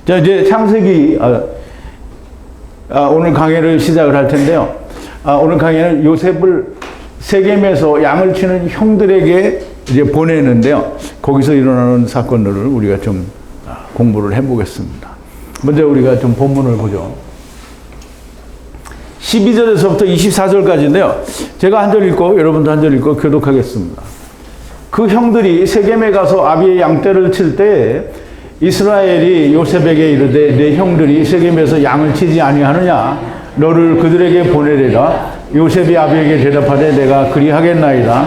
자, 이제 창세기, 오늘 강의를 시작을 할 텐데요. 오늘 강의는 요셉을 세겜에서 양을 치는 형들에게 이제 보내는데요. 거기서 일어나는 사건들을 우리가 좀 공부를 해보겠습니다. 먼저 우리가 좀 본문을 보죠. 12절에서부터 24절까지인데요. 제가 한 절 읽고 여러분도 한 절 읽고 교독하겠습니다. 그 형들이 세겜에 가서 아비의 양떼를 칠 때 이스라엘이 요셉에게 이르되 내 형들이 세겜에서 양을 치지 아니하느냐 너를 그들에게 보내리라. 요셉이 아비에게 대답하되 내가 그리하겠나이다.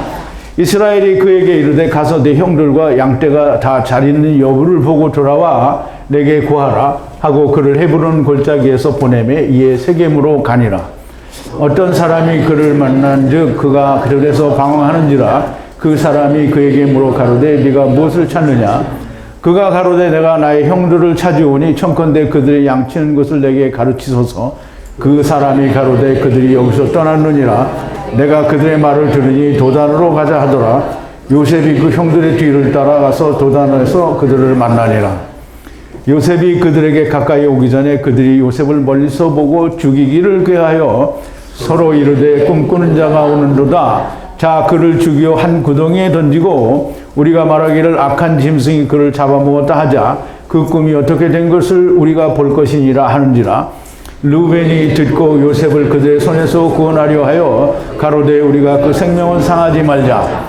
이스라엘이 그에게 이르되 가서 내 형들과 양떼가 다 잘 있는 여부를 보고 돌아와 내게 구하라 하고 그를 헤브론 골짜기에서 보내매 이에 세겜으로 가니라. 어떤 사람이 그를 만난즉 그가 그들에서 방황하는지라 그 사람이 그에게 물어 가로되 네가 무엇을 찾느냐. 그가 가로되 내가 나의 형들을 찾으오니 청컨대 그들의 양치는 것을 내게 가르치소서. 그 사람이 가로되 그들이 여기서 떠났느니라. 내가 그들의 말을 들으니 도단으로 가자 하더라. 요셉이 그 형들의 뒤를 따라가서 도단에서 그들을 만나니라. 요셉이 그들에게 가까이 오기 전에 그들이 요셉을 멀리서 보고 죽이기를 꾀하여 서로 이르되 꿈꾸는 자가 오는도다. 자 그를 죽여 한 구덩이에 던지고 우리가 말하기를 악한 짐승이 그를 잡아먹었다 하자. 그 꿈이 어떻게 된 것을 우리가 볼 것이니라 하는지라. 르우벤이 듣고 요셉을 그들의 손에서 구원하려 하여 가로되 우리가 그 생명은 상하지 말자.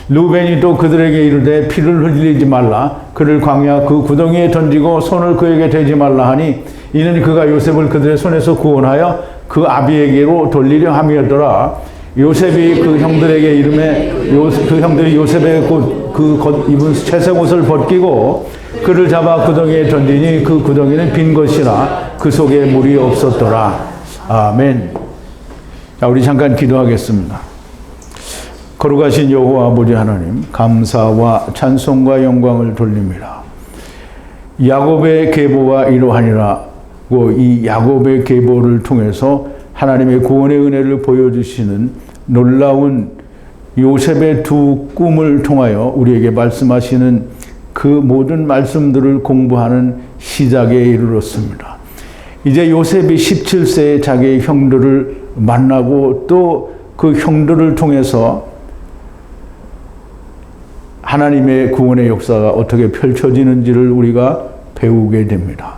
르우벤이 또 그들에게 이르되 피를 흘리지 말라. 그를 광야 그 구덩이에 던지고 손을 그에게 대지 말라 하니 이는 그가 요셉을 그들의 손에서 구원하여 그 아비에게로 돌리려 함이었더라. 요셉이 그 형들에게 이름에 그 형들이 요셉의 그 입은 채색 옷을 벗기고 그를 잡아 구덩이에 던지니 그 구덩이는 빈 것이라 그 속에 물이 없었더라. 아멘. 자, 우리 잠깐 기도하겠습니다. 거룩하신 여호와 아버지 하나님, 감사와 찬송과 영광을 돌립니다. 야곱의 계보가 이러하니라고 이 야곱의 계보를 통해서 하나님의 구원의 은혜를 보여주시는 놀라운 요셉의 두 꿈을 통하여 우리에게 말씀하시는 그 모든 말씀들을 공부하는 시작에 이르렀습니다. 이제 요셉이 17세에 자기의 형들을 만나고 또 그 형들을 통해서 하나님의 구원의 역사가 어떻게 펼쳐지는지를 우리가 배우게 됩니다.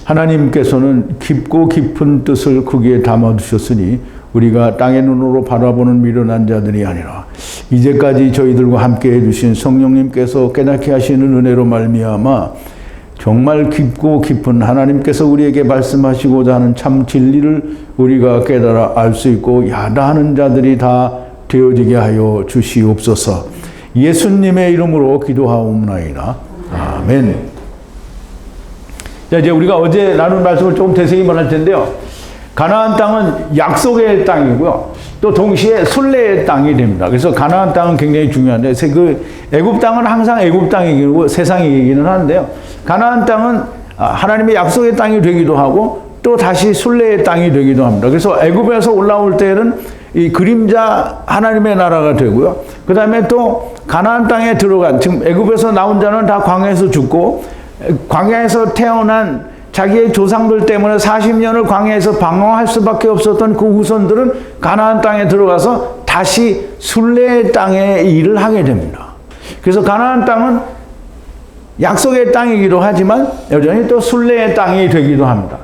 하나님께서는 깊고 깊은 뜻을 거기에 담아두셨으니 우리가 땅의 눈으로 바라보는 미련한 자들이 아니라 이제까지 저희들과 함께 해주신 성령님께서 깨닫게 하시는 은혜로 말미암아 정말 깊고 깊은 하나님께서 우리에게 말씀하시고자 하는 참 진리를 우리가 깨달아 알 수 있고 야다하는 자들이 다 되어지게 하여 주시옵소서. 예수님의 이름으로 기도하옵나이다. 아멘. 자, 이제 우리가 어제 나눈 말씀을 조금 되새기 말할 텐데요. 가나안 땅은 약속의 땅이고요. 또 동시에 순례의 땅이 됩니다. 그래서 가나안 땅은 굉장히 중요한데, 그 애굽 땅은 항상 애굽 땅이고 세상이기는 하는데요. 가나안 땅은 하나님의 약속의 땅이 되기도 하고 또 다시 순례의 땅이 되기도 합니다. 그래서 애굽에서 올라올 때는 이 그림자 하나님의 나라가 되고요. 그 다음에 또 가나안 땅에 들어간, 지금 애굽에서 나온 자는 다 광야에서 죽고 광야에서 태어난 자기의 조상들 때문에 40년을 광야에서 방황할 수밖에 없었던 그 후손들은 가나안 땅에 들어가서 다시 순례의 땅에 일을 하게 됩니다. 그래서 가나안 땅은 약속의 땅이기도 하지만 여전히 또 순례의 땅이 되기도 합니다.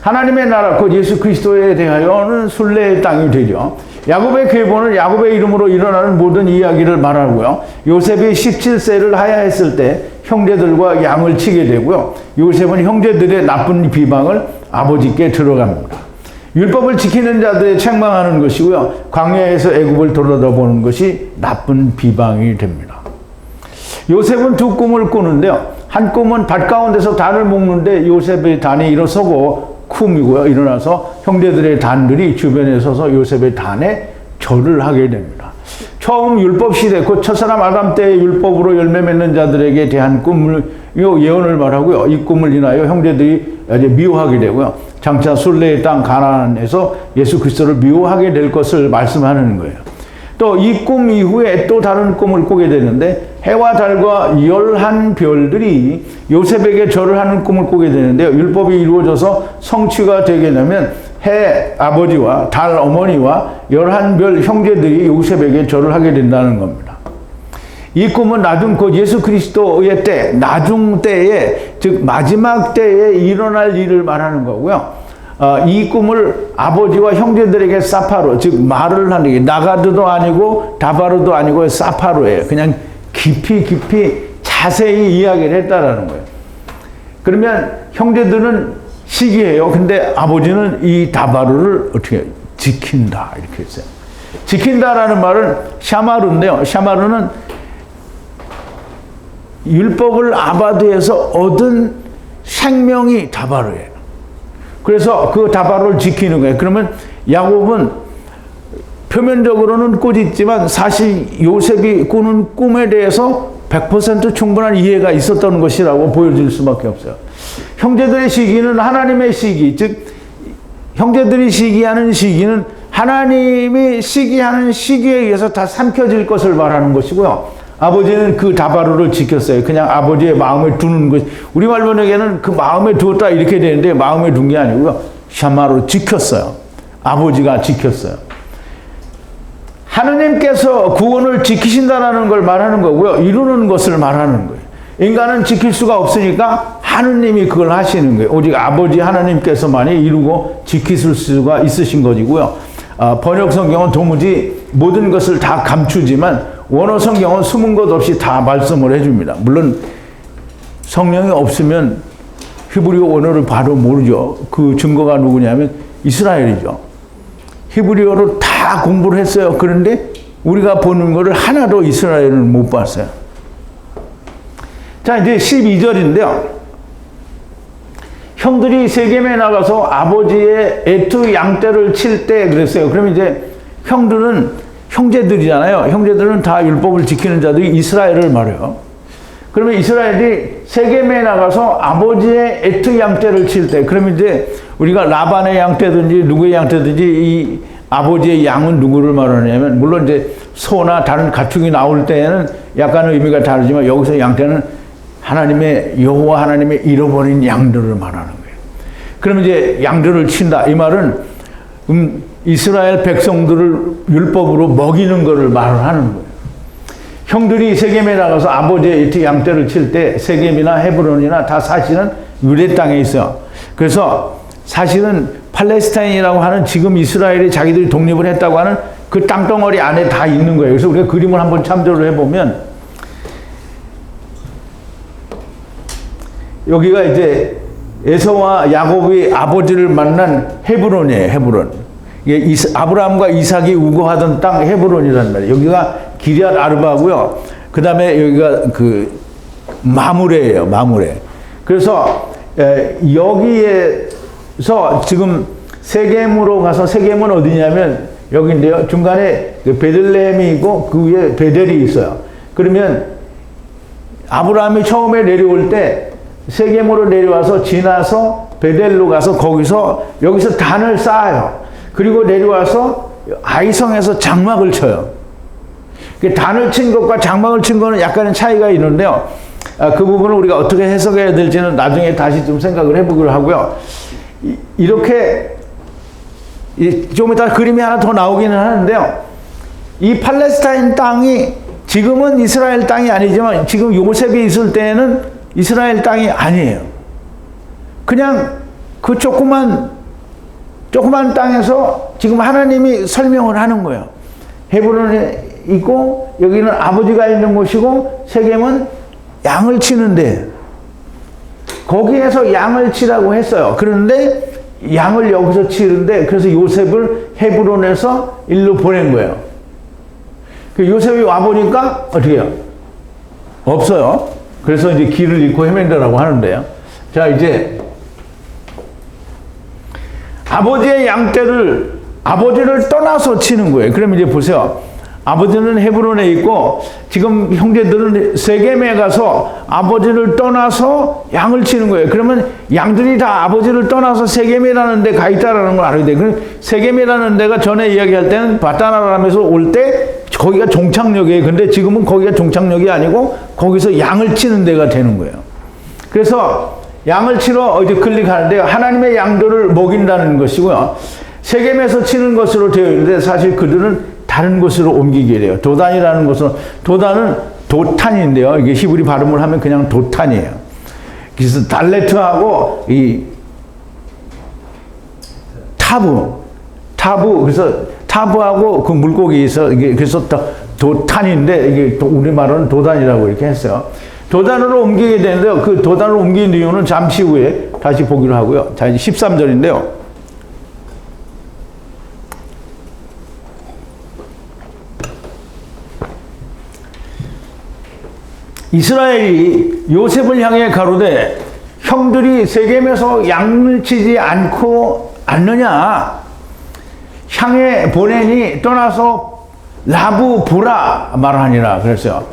하나님의 나라, 곧 예수 그리스도에 대하여는 순례의 땅이 되죠. 야곱의 계보는 야곱의 이름으로 일어나는 모든 이야기를 말하고요. 요셉이 17세를 하야했을 때 형제들과 양을 치게 되고요. 요셉은 형제들의 나쁜 비방을 아버지께 들어갑니다. 율법을 지키는 자들의 책망하는 것이고요. 광야에서 애굽을 돌아다보는 것이 나쁜 비방이 됩니다. 요셉은 두 꿈을 꾸는데요. 한 꿈은 밭 가운데서 단을 묶는데 요셉의 단이 일어서고 쿰이고요. 일어나서 형제들의 단들이 주변에 서서 요셉의 단에 절을 하게 됩니다. 처음 율법 시대, 곧 첫사람 아담 때의 율법으로 열매 맺는 자들에게 대한 꿈을, 예언을 말하고요. 이 꿈을 인하여 형제들이 이제 미워하게 되고요. 장차 순례의 땅 가나안에서 예수 그리스도를 미워하게 될 것을 말씀하는 거예요. 또 이 꿈 이후에 또 다른 꿈을 꾸게 되는데 해와 달과 11별들이 요셉에게 절을 하는 꿈을 꾸게 되는데요. 율법이 이루어져서 성취가 되게 되면 해 아버지와 달 어머니와 11별 형제들이 요셉에게 절을 하게 된다는 겁니다. 이 꿈은 나중 곧 예수 그리스도의 때, 나중 때에, 즉 마지막 때에 일어날 일을 말하는 거고요. 이 꿈을 아버지와 형제들에게 사파로, 즉 말을 하는 게 나가드도 아니고 다바르도 아니고 사파로예요. 그냥 깊이 자세히 이야기를 했다라는 거예요. 그러면 형제들은 시기해요. 근데 아버지는 이 다바르를 어떻게 지킨다 이렇게 했어요. 지킨다라는 말은 샤마르인데요. 샤마르는 율법을 아바드에서 얻은 생명이 다바르예요. 그래서 그 다바르를 지키는 거예요. 그러면 야곱은 표면적으로는 꾸짖지만 사실 요셉이 꾸는 꿈에 대해서 100% 충분한 이해가 있었던 것이라고 보여줄 수밖에 없어요. 형제들의 시기는 하나님의 시기, 즉 형제들이 시기하는 시기는 하나님이 시기하는 시기에 의해서 다 삼켜질 것을 말하는 것이고요. 아버지는 그 다바르를 지켰어요. 그냥 아버지의 마음에 두는 것. 우리말 번역에는 그 마음에 두었다 이렇게 되는데 마음에 둔 게 아니고요. 샤마로 지켰어요. 아버지가 지켰어요. 하느님께서 구원을 지키신다라는 걸 말하는 거고요. 이루는 것을 말하는 거예요. 인간은 지킬 수가 없으니까 하느님이 그걸 하시는 거예요. 오직 아버지 하나님께서만이 이루고 지키실 수가 있으신 것이고요. 번역 성경은 도무지 모든 것을 다 감추지만 원어 성경은 숨은 것 없이 다 말씀을 해줍니다. 물론 성령이 없으면 히브리어 원어를 바로 모르죠. 그 증거가 누구냐면 이스라엘이죠. 히브리어를 다 공부를 했어요. 그런데 우리가 보는 거를 하나도 이스라엘은 못 봤어요. 자, 이제 12절인데요. 형들이 세겜에 나가서 아버지의 애투 양떼를 칠 때 그랬어요. 그러면 이제 형제들이잖아요. 형제들은 다 율법을 지키는 자들이 이스라엘을 말해요. 그러면 이스라엘이 세겜에 나가서 아버지의 애투 양떼를 칠 때, 그러면 이제 우리가 라반의 양떼든지 누구의 양떼든지 이 아버지의 양은 누구를 말하냐면, 물론 이제 소나 다른 가축이 나올 때에는 약간 의미가 다르지만 여기서 양떼는 하나님의 여호와 하나님의 잃어버린 양들을 말하는 거예요. 그러면 이제 양들을 친다. 이 말은 이스라엘 백성들을 율법으로 먹이는 것을 말을 하는 거예요. 형들이 세겜에 나가서 아버지의 애투 양떼를 칠 때 세겜이나 헤브론이나 다 사실은 유대 땅에 있어요. 그래서 사실은 팔레스타인이라고 하는 지금 이스라엘이 자기들이 독립을 했다고 하는 그 땅덩어리 안에 다 있는 거예요. 그래서 우리가 그림을 한번 참조를 해보면 여기가 이제 에서와 야곱이 아버지를 만난 헤브론이에요. 헤브론. 이게 아브라함과 이삭이 우거하던 땅 헤브론이란 말이에요. 여기가 기럇 아르바고요. 그 다음에 여기가 그 마므레예요. 마므레. 그래서 여기에서 지금 세겜으로 가서, 세겜은 어디냐면 여기인데요. 중간에 베들레헴이 있고 그 위에 베델이 있어요. 그러면 아브라함이 처음에 내려올 때 세겜으로 내려와서 지나서 베델로 가서 여기서 단을 쌓아요. 그리고 내려와서 아이성에서 장막을 쳐요. 단을 친 것과 장막을 친 거는 약간의 차이가 있는데요. 그 부분을 우리가 어떻게 해석해야 될지는 나중에 다시 좀 생각을 해보기로 하고요. 이렇게 좀 이따 그림이 하나 더 나오기는 하는데요. 이 팔레스타인 땅이 지금은 이스라엘 땅이 아니지만 지금 요셉이 있을 때에는 이스라엘 땅이 아니에요. 그냥 그 조그만 땅에서 지금 하나님이 설명을 하는 거예요. 헤브론에 있고 여기는 아버지가 있는 곳이고 세겜은 양을 치는데 거기에서 양을 치라고 했어요. 그런데 양을 여기서 치는데 그래서 요셉을 헤브론에서 일로 보낸 거예요. 요셉이 와보니까 어떻게 해요? 없어요. 그래서 이제 길을 잃고 헤맨다라고 하는데요. 자, 이제 아버지의 양떼를 아버지를 떠나서 치는 거예요. 그러면 이제 보세요. 아버지는 헤브론에 있고 지금 형제들은 세겜에 가서 아버지를 떠나서 양을 치는 거예요. 그러면 양들이 다 아버지를 떠나서 세겜이라는 데 가 있다라는 걸 알아야 돼요. 세겜이라는 데가 전에 이야기할 때는 바단 아람에서 올 때 거기가 종착역이에요. 근데 지금은 거기가 종착역이 아니고 거기서 양을 치는 데가 되는 거예요. 그래서 양을 치러 어디 클릭하는데 하나님의 양들을 먹인다는 것이고요. 세겜에서 치는 것으로 되어 있는데 사실 그들은 다른 곳으로 옮기게 돼요. 도단이라는 것은, 도단은 도탄인데요. 이게 히브리 발음을 하면 그냥 도탄이에요. 그래서 달레트하고 이 타부, 그래서 타부하고 그 물고기에서 이게 그래서 도탄인데 이게 우리말로는 도단이라고 이렇게 했어요. 도단으로 옮기게 되는데요. 그 도단으로 옮긴 이유는 잠시 후에 다시 보기로 하고요. 자, 이제 13절인데요. 이스라엘이 요셉을 향해 가로되 형들이 세겜에서 양을 치지 않느냐 향해 보내니 떠나서 라부 보라 말하니라 그랬어요.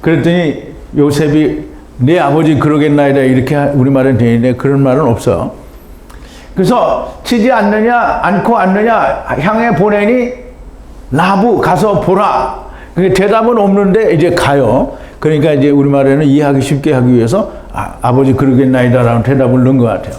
그랬더니 요셉이 내 아버지 그러겠나이다 이렇게 우리말은 되는데 그런 말은 없어요. 그래서 치지 않고 않느냐 향해 보내니 라부 가서 보라. 대답은 없는데 이제 가요. 그러니까 이제 우리말에는 이해하기 쉽게 하기 위해서 아버지 그러겠나이다라는 대답을 넣은 것 같아요.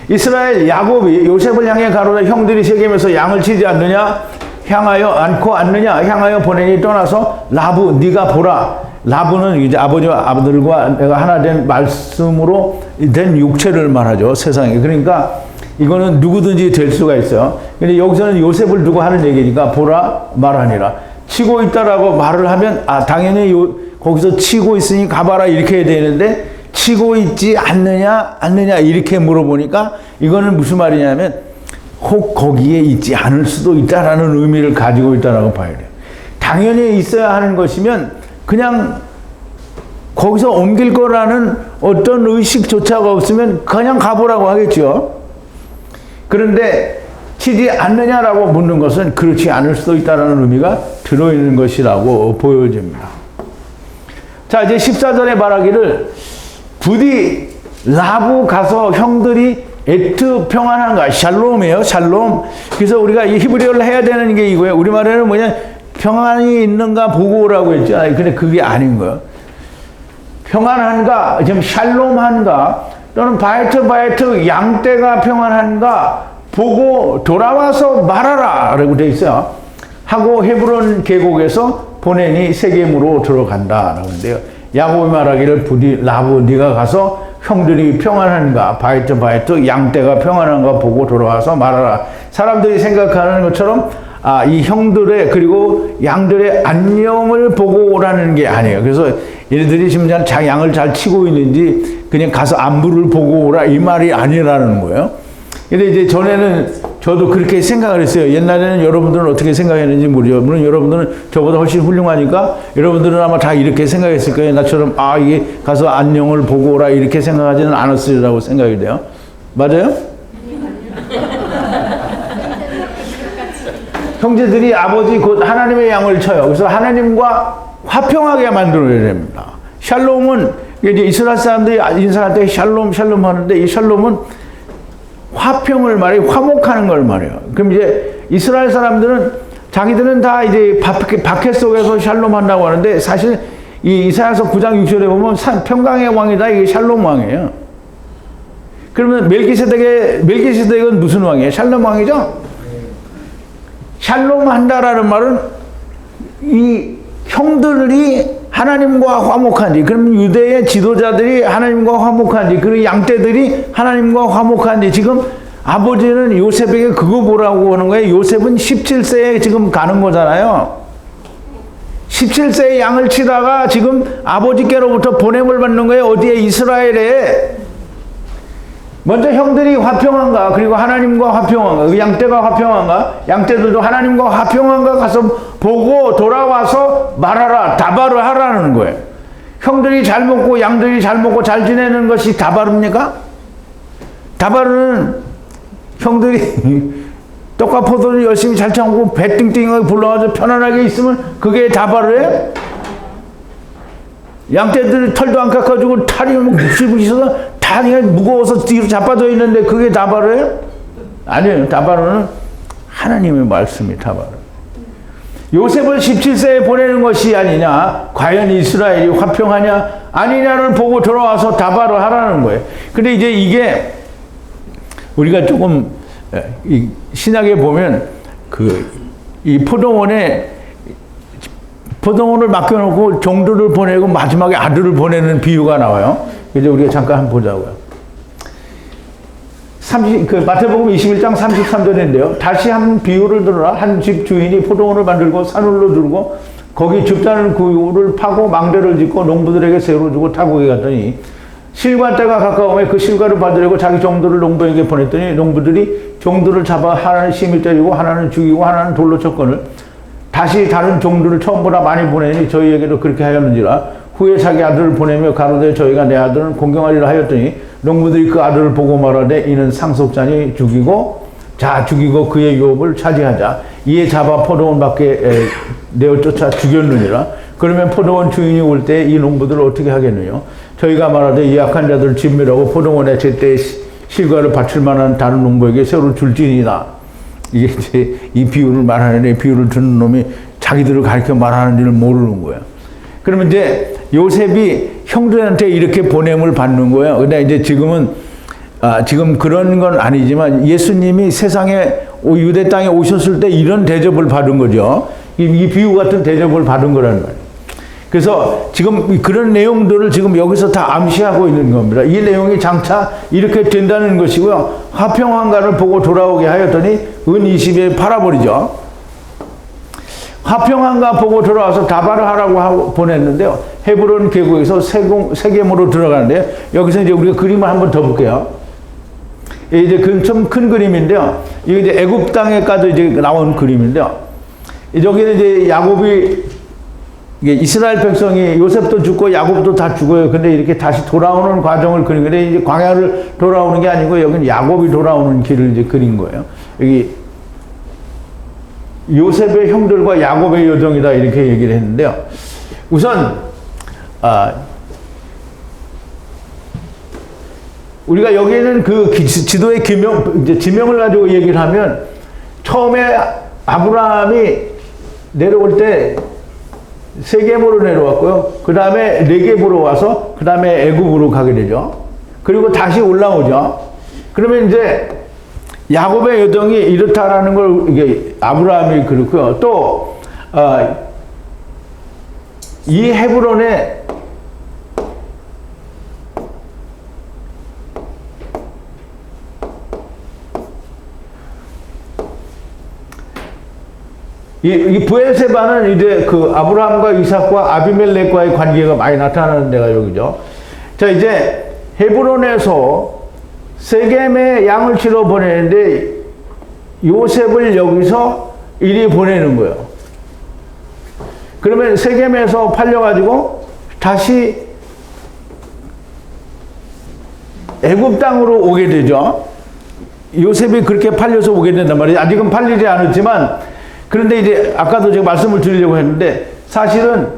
이스라엘 야곱이 요셉을 향해 가로되 형들이 세겜에서 양을 치지 않고 않느냐 향하여 보내니 떠나서 라부 네가 보라. 라부는 이제 아버지와 아들과 내가 하나 된 말씀으로 된 육체를 말하죠. 세상에. 그러니까 이거는 누구든지 될 수가 있어요. 근데 여기서는 요셉을 두고 하는 얘기니까 보라 말하니라. 치고 있다라고 말을 하면 당연히 거기서 치고 있으니 가봐라 이렇게 해야 되는데 치고 있지 않느냐 이렇게 물어보니까 이거는 무슨 말이냐면 혹 거기에 있지 않을 수도 있다라는 의미를 가지고 있다라고 봐야 돼요. 당연히 있어야 하는 것이면 그냥 거기서 옮길 거라는 어떤 의식조차가 없으면 그냥 가보라고 하겠죠. 그런데 치지 않느냐라고 묻는 것은 그렇지 않을 수도 있다는 의미가 들어있는 것이라고 보여집니다. 자, 이제 14절에 말하기를 부디 라부 가서 형들이 에트 평안한가 샬롬이에요. 샬롬. 그래서 우리가 이 히브리어를 해야 되는 게 이거예요. 우리말에는 뭐냐 평안이 있는가 보고 오라고 했죠. 근데 그게 아닌 거예요. 평안한가 지금 샬롬한가 또는 바이트 양떼가 평안한가 보고 돌아와서 말하라 라고 돼 있어요. 하고 헤브론 계곡에서 보내니 세겜으로 들어간다 라고 하는데요. 야곱이 말하기를 부디 라부 네가 가서 형들이 평안한가 바이트 양떼가 평안한가 보고 돌아와서 말하라. 사람들이 생각하는 것처럼 이 형들의 그리고 양들의 안녕을 보고 오라는 게 아니에요. 그래서 얘네들이 지금 양을 잘 치고 있는지 그냥 가서 안부를 보고 오라 이 말이 아니라는 거예요. 근데 이제 전에는 저도 그렇게 생각을 했어요. 옛날에는 여러분들은 어떻게 생각했는지 모르죠. 물론 여러분들은 저보다 훨씬 훌륭하니까 여러분들은 아마 다 이렇게 생각했을 거예요. 나처럼 이게 가서 안녕을 보고 오라 이렇게 생각하지는 않았으리라고 생각이 돼요. 맞아요? 형제들이 아버지 곧 하나님의 양을 쳐요. 그래서 하나님과 화평하게 만들어야 됩니다. 샬롬은 이제 이스라엘 사람들이 인사할 때 샬롬 하는데 이 샬롬은 화평을 말해요. 화목하는 걸 말해요. 그럼 이제 이스라엘 사람들은 자기들은 다 이제 박해 속에서 샬롬 한다고 하는데 사실 이 이사야서 9장 6절에 보면 평강의 왕이다. 이게 샬롬 왕이에요. 그러면 멜기세덱은 무슨 왕이에요? 샬롬 왕이죠? 샬롬 한다라는 말은 이 형들이 하나님과 화목한지, 그럼 유대의 지도자들이 하나님과 화목한지, 그리고 양떼들이 하나님과 화목한지, 지금 아버지는 요셉에게 그거 보라고 하는 거예요. 요셉은 17세에 지금 가는 거잖아요. 17세에 양을 치다가 지금 아버지께로부터 보냄을 받는 거예요. 어디에? 이스라엘에. 먼저 형들이 화평한가, 그리고 하나님과 화평한가, 그 양떼가 화평한가, 양떼들도 하나님과 화평한가 가서 보고 돌아와서 말하라, 다발을 하라는 거예요. 형들이 잘 먹고 양들이 잘 먹고 잘 지내는 것이 다발입니까? 다발은 형들이 떡과 포도를 열심히 잘 참고 배 띵띵하게 불러가지고 편안하게 있으면 그게 다발을 해요? 양떼들이 털도 안 깎아주고 탈이 묵실묵실 있어서 다 무거워서 뒤로 자빠져 있는데 그게 다발을 해요? 아니에요. 다발은 하나님의 말씀이 다발을. 요셉을 17세에 보내는 것이 아니냐, 과연 이스라엘이 화평하냐 아니냐를 보고 돌아와서 답하러 하라는 거예요. 근데 이제 이게 우리가 조금 이 신약에 보면 이 포도원을 맡겨놓고 종들을 보내고 마지막에 아들을 보내는 비유가 나와요. 이제 우리가 잠깐 한번 보자고요. 마태복음 21장 33절인데요. 다시 한 비유를 들어라. 한 집 주인이 포도원을 만들고 산울로 들고 거기 줍다는 구유를 파고 망대를 짓고 농부들에게 새로 주고 타국에 갔더니 실과 때가 가까우면 그 실과를 받으려고 자기 종들을 농부에게 보냈더니 농부들이 종들을 잡아 하나는 심히 때리고 하나는 죽이고 하나는 돌로 쳤거늘 다시 다른 종들을 처음보다 많이 보내니 저희에게도 그렇게 하였는지라. 후에 자기 아들을 보내며 가로되 저희가 내 아들은 공경하리라 하였더니 농부들이 그 아들을 보고 말하되 이는 상속자니 죽이고 그의 유업을 차지하자. 이에 잡아 포도원 밖에 내어 쫓아 죽였느니라. 그러면 포도원 주인이 올 때 이 농부들을 어떻게 하겠느냐. 저희가 말하되 이 약한 자들 진멸하고 포도원에 제때 실과를 바칠 만한 다른 농부에게 새로 줄지니라. 이게 이제 이 비유를 말하는데 비유를 듣는 놈이 자기들을 가르쳐 말하는지를 모르는 거예요. 그러면 이제 요셉이 형들한테 이렇게 보냄을 받는 거예요. 근데 이제 지금 그런 건 아니지만 예수님이 세상에 유대 땅에 오셨을 때 이런 대접을 받은 거죠. 이 비유 같은 대접을 받은 거라는 거예요. 그래서 지금 그런 내용들을 지금 여기서 다 암시하고 있는 겁니다. 이 내용이 장차 이렇게 된다는 것이고요. 화평한가를 보고 돌아오게 하였더니 은 20에 팔아버리죠. 화평한가 보고 돌아와서 답하러 하라고 보냈는데요. 헤브론 계곡에서 세겜으로 들어가는데 여기서 이제 우리가 그림을 한번 더 볼게요. 이제 좀 큰 그림인데요. 이게 이제 애굽 땅에까지 이제 나온 그림인데요. 여기는 이제 야곱이 이게 이스라엘 백성이 요셉도 죽고 야곱도 다 죽어요. 근데 이렇게 다시 돌아오는 과정을 그린 건데 이제 광야를 돌아오는 게 아니고 여기는 야곱이 돌아오는 길을 이제 그린 거예요. 여기 요셉의 형들과 야곱의 여정이다 이렇게 얘기를 했는데요. 우선 우리가 여기에는 그 지도의 지명을 가지고 얘기를 하면 처음에 아브라함이 내려올 때 세겜으로 내려왔고요. 그 다음에 네겝으로 와서 그 다음에 애굽으로 가게 되죠. 그리고 다시 올라오죠. 그러면 이제 야곱의 여정이 이렇다라는 걸 이게 아브라함이 그렇고요. 또 이 헤브론에 이 브엘세바는 이제 그 아브라함과 이삭과 아비멜렉과의 관계가 많이 나타나는 데가 여기죠. 자, 이제 헤브론에서 세겜에 양을 치러 보내는데 요셉을 여기서 이리 보내는 거예요. 그러면 세겜에서 팔려가지고 다시 애굽 땅으로 오게 되죠. 요셉이 그렇게 팔려서 오게 된단 말이에요. 아직은 팔리지 않았지만 그런데 이제 아까도 제가 말씀을 드리려고 했는데 사실은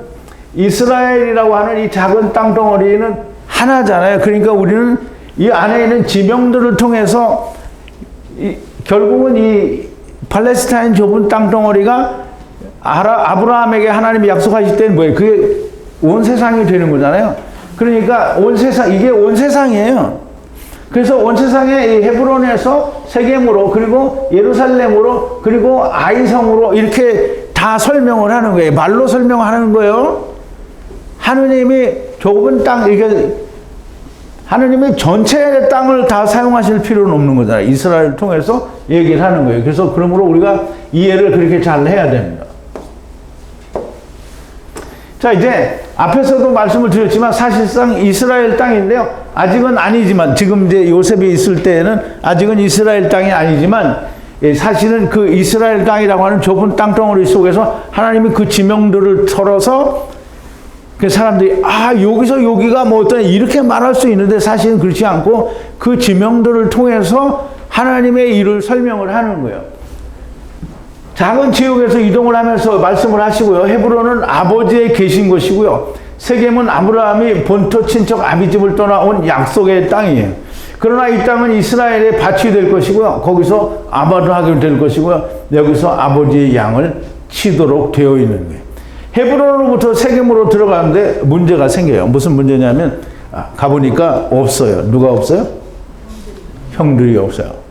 이스라엘이라고 하는 이 작은 땅덩어리는 하나잖아요. 그러니까 우리는 이 안에 있는 지명들을 통해서 결국은 이 팔레스타인 좁은 땅덩어리가 아브라함에게 하나님이 약속하실 때는 뭐예요? 그게 온 세상이 되는 거잖아요. 그러니까 이게 온 세상이에요. 그래서 온 세상에 이 헤브론에서 세겜으로 그리고 예루살렘으로 그리고 아이성으로 이렇게 다 설명을 하는 거예요. 말로 설명하는 거예요. 하느님이 좁은 땅, 이게 하느님이 전체 땅을 다 사용하실 필요는 없는 거잖아요. 이스라엘을 통해서 얘기를 하는 거예요. 그래서 그러므로 우리가 이해를 그렇게 잘 해야 됩니다. 자, 이제 앞에서도 말씀을 드렸지만 사실상 이스라엘 땅인데요. 아직은 아니지만 지금 이제 요셉이 있을 때에는 아직은 이스라엘 땅이 아니지만 사실은 그 이스라엘 땅이라고 하는 좁은 땅덩어리 속에서 하나님이 그 지명들을 털어서 그 사람들이 여기서 여기가 뭐 어떤 이렇게 말할 수 있는데 사실은 그렇지 않고 그 지명들을 통해서 하나님의 일을 설명을 하는 거예요. 작은 지역에서 이동을 하면서 말씀을 하시고요. 헤브론은 아버지에 계신 것이고요. 세겜은 아브라함이 본토 친척 아비집을 떠나온 약속의 땅이에요. 그러나 이 땅은 이스라엘의 밭이 될 것이고요. 거기서 아바도 하게 될 것이고요. 여기서 아버지의 양을 치도록 되어 있는 거예요. 헤브론으로부터 세겜으로 들어가는데 문제가 생겨요. 무슨 문제냐면 가보니까 없어요. 누가 없어요? 형들이 없어요.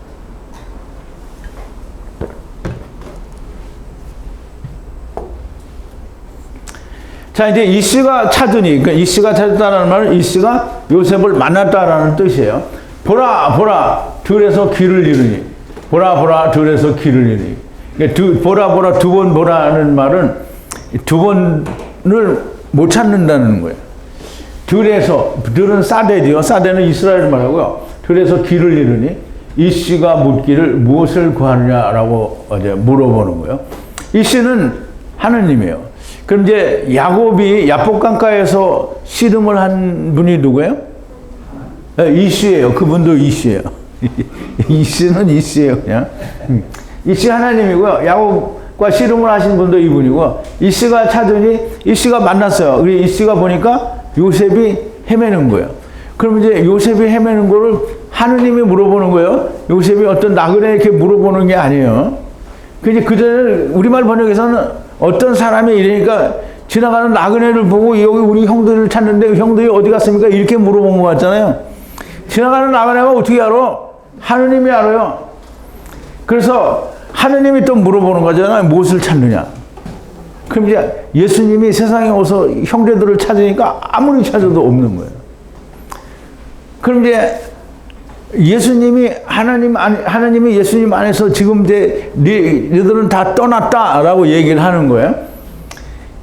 자, 이제 이씨가 찾으니, 그러니까 이씨가 찾았다는 말은 이씨가 요셉을 만났다라는 뜻이에요. 보라, 보라, 들에서 귀를 잃으니. 보라, 보라, 들에서 귀를 잃으니. 그러니까 보라, 보라, 두 번 보라는 말은 두 번을 못 찾는다는 거예요. 들은 사대지요. 사대는 이스라엘 말하고요. 들에서 귀를 잃으니 이씨가 묻기를 무엇을 구하느냐라고 어제 물어보는 거예요. 이씨는 하느님이에요. 그럼 이제 야곱이 야복강가에서 씨름을 한 분이 누구예요? 이씨예요. 그분도 이씨예요. 이씨는 이씨예요, 그냥. 이씨 하나님이고요. 야곱과 씨름을 하신 분도 이분이고, 이씨가 찾으니 이씨가 만났어요. 우리 이씨가 보니까 요셉이 헤매는 거예요. 그럼 이제 요셉이 헤매는 거를 하느님이 물어보는 거예요. 요셉이 어떤 나그네 이렇게 물어보는 게 아니에요. 근데 그전에 우리말 번역에서는 어떤 사람이 이러니까 지나가는 나그네를 보고 여기 우리 형들을 찾는데 형들이 어디 갔습니까? 이렇게 물어본 것 같잖아요. 지나가는 나그네가 어떻게 알아? 하느님이 알아요. 그래서 하느님이 또 물어보는 거잖아요. 무엇을 찾느냐? 그럼 이제 예수님이 세상에 와서 형제들을 찾으니까 아무리 찾아도 없는 거예요. 그럼 이제 예수님이 하나님이 예수님 안에서 지금 이제 너희들은 다 떠났다라고 얘기를 하는 거예요.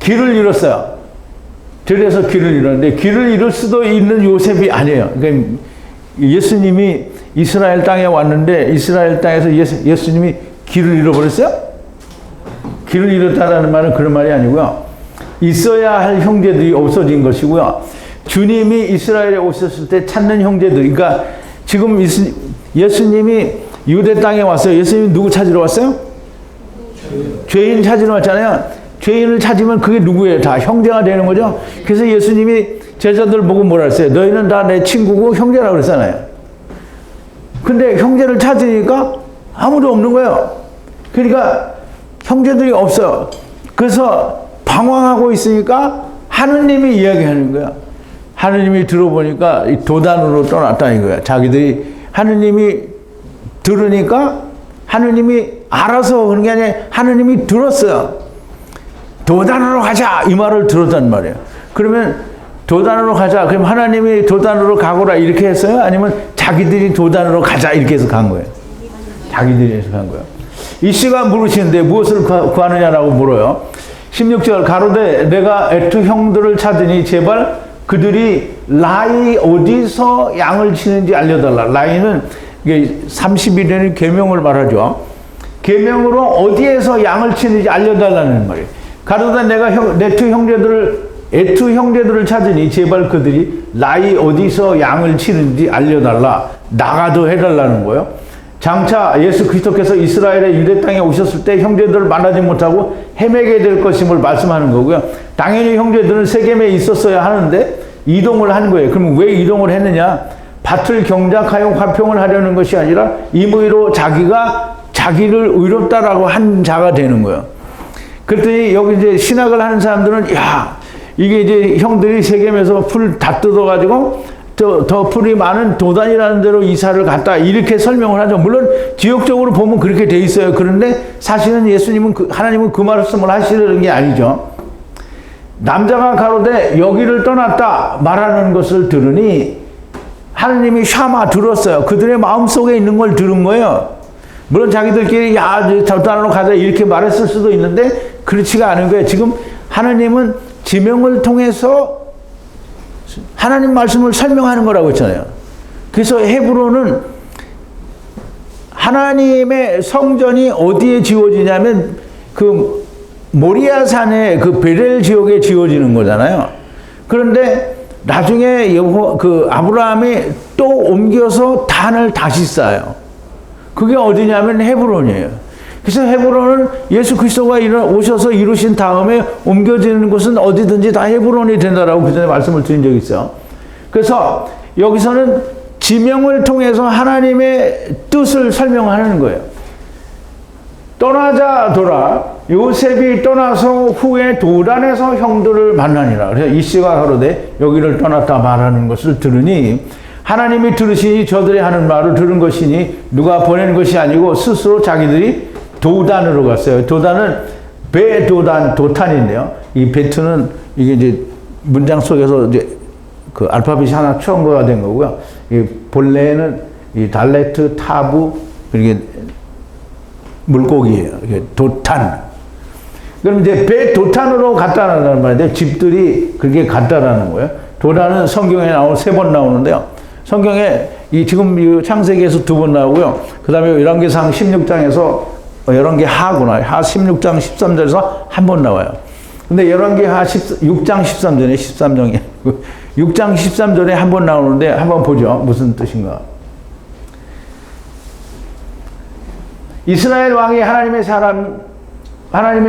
길을 잃었어요. 들에서 길을 잃었는데 길을 잃을 수도 있는 요셉이 아니에요. 그러니까 예수님이 이스라엘 땅에 왔는데 이스라엘 땅에서 예수님이 길을 잃어버렸어요? 길을 잃었다라는 말은 그런 말이 아니고요. 있어야 할 형제들이 없어진 것이고요. 주님이 이스라엘에 오셨을 때 찾는 형제들, 그러니까 지금 예수님이 유대 땅에 왔어요. 예수님이 누구 찾으러 왔어요? 죄인 찾으러 왔잖아요. 죄인을 찾으면 그게 누구예요? 다 형제가 되는 거죠. 그래서 예수님이 제자들 보고 뭐라 했어요? 너희는 다 내 친구고 형제라고 그랬잖아요. 근데 형제를 찾으니까 아무도 없는 거예요. 그러니까 형제들이 없어요. 그래서 방황하고 있으니까 하느님이 이야기하는 거야. 하느님이 들어보니까 도단으로 떠났다 이거야. 자기들이 하느님이 들으니까 하느님이 알아서 그런 게 아니라 하느님이 들었어요. 도단으로 가자 이 말을 들었단 말이에요. 그러면 도단으로 가자. 그럼 하나님이 도단으로 가거라 이렇게 했어요? 아니면 자기들이 도단으로 가자 이렇게 해서 간 거예요? 자기들이 해서 간 거예요. 이씨가 물으시는데 무엇을 구하느냐라고 물어요. 16절 가로되 내가 애투 형들을 찾으니 제발 그들이 라이 어디서 양을 치는지 알려달라. 라이는 30일에는 계명을 말하죠. 계명으로 어디에서 양을 치는지 알려달라는 말이에요. 가로되 내가 애투 형제들을 찾으니 제발 그들이 라이 어디서 양을 치는지 알려달라. 나가도 해달라는 거예요. 장차 예수 그리스도께서 이스라엘의 유대 땅에 오셨을 때 형제들을 만나지 못하고 헤매게 될 것임을 말씀하는 거고요. 당연히 형제들은 세겜에 있었어야 하는데 이동을 한 거예요. 그러면 왜 이동을 했느냐? 밭을 경작하여 화평을 하려는 것이 아니라 임의로 자기를 의롭다라고 한 자가 되는 거예요. 그랬더니 여기 이제 신학을 하는 사람들은 야 이게 이제 형들이 세겜에서 풀 다 뜯어가지고 더 풀이 많은 도단이라는 데로 이사를 갔다 이렇게 설명을 하죠. 물론 지역적으로 보면 그렇게 돼 있어요. 그런데 사실은 하나님은 그 말씀을 하시려는 게 아니죠. 남자가 가로되 여기를 떠났다 말하는 것을 들으니 하나님이 샤마 들었어요. 그들의 마음속에 있는 걸 들은 거예요. 물론 자기들끼리 도단으로 가자 이렇게 말했을 수도 있는데 그렇지가 않은 거예요. 지금 하나님은 지명을 통해서 하나님 말씀을 설명하는 거라고 했잖아요. 그래서 헤브론은 하나님의 성전이 어디에 지어지냐면 그 모리아산의 그 베델 지역에 지어지는 거잖아요. 그런데 나중에 아브라함이 또 옮겨서 단을 다시 쌓아요. 그게 어디냐면 헤브론이에요. 그래서 헤브론은 예수 그리스도가 오셔서 이루신 다음에 옮겨지는 곳은 어디든지 다 헤브론이 된다라고 그전에 말씀을 드린 적이 있어요. 그래서 여기서는 지명을 통해서 하나님의 뜻을 설명하는 거예요. 떠나자 돌아 요셉이 떠나서 후에 도단에서 형들을 만나니라. 그래서 이씨가 가로되 여기를 떠났다 말하는 것을 들으니 하나님이 들으시니 저들이 하는 말을 들은 것이니 누가 보낸 것이 아니고 스스로 자기들이 도단으로 갔어요. 도단은 베도단 도탄인데요. 이 베트는 이게 이제 문장 속에서 이제 그 알파벳이 하나 추가가 된 거고요. 이 본래는 이 달레트, 타부, 이게 물고기예요. 이게 도탄. 그럼 이제 베도탄으로 갔다라는 말인데 집들이 그렇게 갔다라는 거예요. 도단은 성경에 세 번 나오는데요. 성경에 이 지금 이 창세기에서 2번 나오고요. 그 다음에 열왕기상 16장에서 열왕기하구나. 하 16장 13절에서 한 번 나와요. 근데 열왕기하 6장 13절에 13장이 6장 13절에 한 번 나오는데 한번 보죠. 무슨 뜻인가? 이스라엘 왕이 하나님의